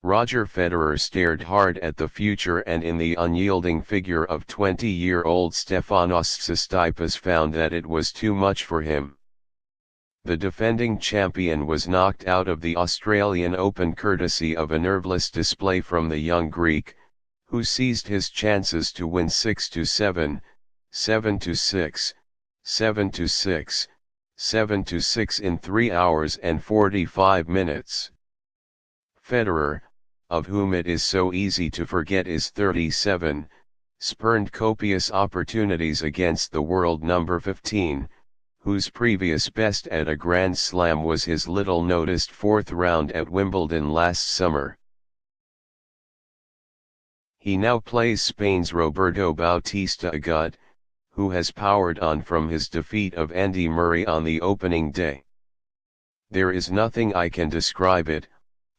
Roger Federer stared hard at the future, and in the unyielding figure of 20-year-old Stefanos Tsitsipas found that it was too much for him. The defending champion was knocked out of the Australian Open courtesy of a nerveless display from the young Greek, who seized his chances to win 6-7, 7-6, 7-6, 7-6 in 3 hours and 45 minutes. Federer, of whom it is so easy to forget is 37, spurned copious opportunities against the world number 15, whose previous best at a Grand Slam was his little-noticed fourth round at Wimbledon last summer. He now plays Spain's Roberto Bautista Agut, who has powered on from his defeat of Andy Murray on the opening day. "There is nothing I can describe it.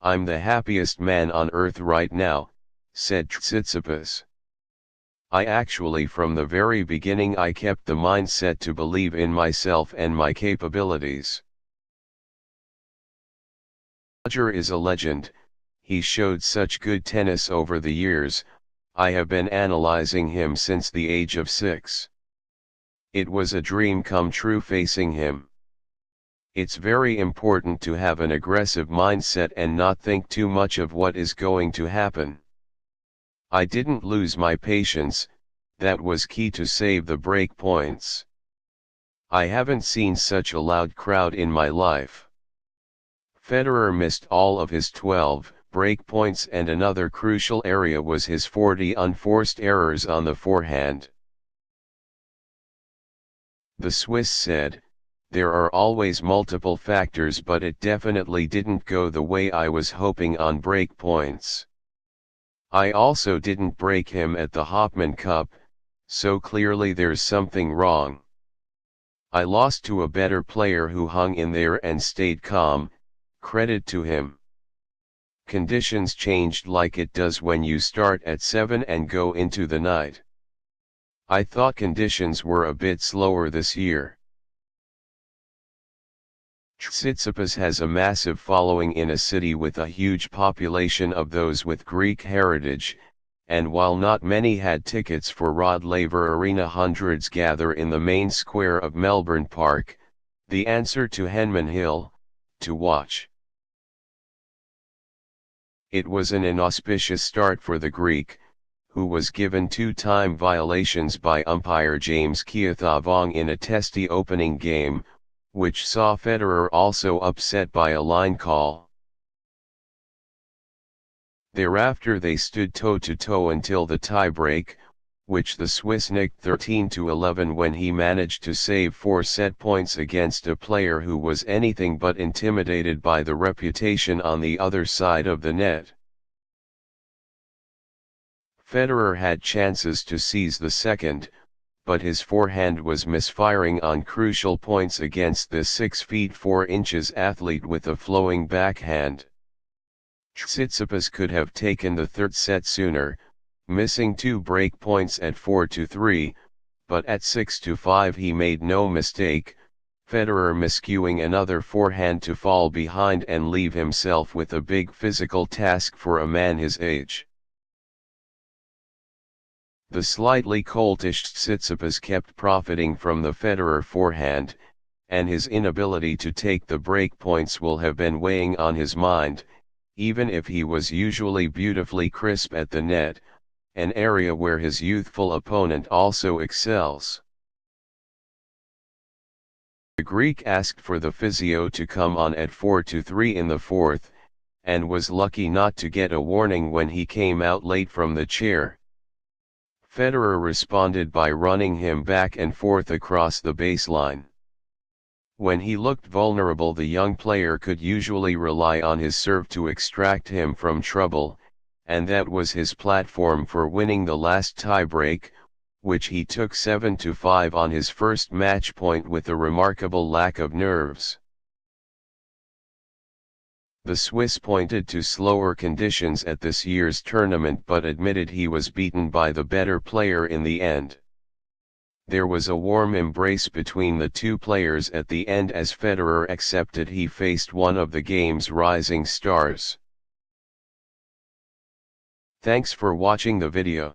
I'm the happiest man on earth right now," said Tsitsipas. "I actually from the very beginning I kept the mindset to believe in myself and my capabilities. Roger is a legend, he showed such good tennis over the years, I have been analyzing him since the age of 6. It was a dream come true facing him. It's very important to have an aggressive mindset and not think too much of what is going to happen. I didn't lose my patience, that was key to save the break points. I haven't seen such a loud crowd in my life." Federer missed all of his 12 break points, and another crucial area was his 40 unforced errors on the forehand. The Swiss said, "There are always multiple factors, but it definitely didn't go the way I was hoping on break points. I also didn't break him at the Hopman Cup, so clearly there's something wrong. I lost to a better player who hung in there and stayed calm, credit to him. Conditions changed like it does when you start at 7 and go into the night. I thought conditions were a bit slower this year." Tsitsipas has a massive following in a city with a huge population of those with Greek heritage, and while not many had tickets for Rod Laver Arena, hundreds gather in the main square of Melbourne Park, the answer to Henman Hill, to watch. It was an inauspicious start for the Greek, who was given 2-time violations by umpire James Keithavong in a testy opening game, which saw Federer also upset by a line call. Thereafter they stood toe-to-toe until the tie-break, which the Swiss nicked 13-11 when he managed to save 4 set points against a player who was anything but intimidated by the reputation on the other side of the net. Federer had chances to seize the second, but his forehand was misfiring on crucial points against the 6 feet 4 inches athlete with a flowing backhand. Tsitsipas could have taken the third set sooner, missing 2 break points at 4-3, but at 6-5 he made no mistake, Federer miscuing another forehand to fall behind and leave himself with a big physical task for a man his age. The slightly coltish Tsitsipas kept profiting from the Federer forehand, and his inability to take the break points will have been weighing on his mind, even if he was usually beautifully crisp at the net, an area where his youthful opponent also excels. The Greek asked for the physio to come on at 4-3 in the fourth, and was lucky not to get a warning when he came out late from the chair. Federer responded by running him back and forth across the baseline. When he looked vulnerable, the young player could usually rely on his serve to extract him from trouble, and that was his platform for winning the last tiebreak, which he took 7-5 on his first match point with a remarkable lack of nerves. The Swiss pointed to slower conditions at this year's tournament but admitted he was beaten by the better player in the end. There was a warm embrace between the two players at the end as Federer accepted he faced one of the game's rising stars. Thanks for watching the video.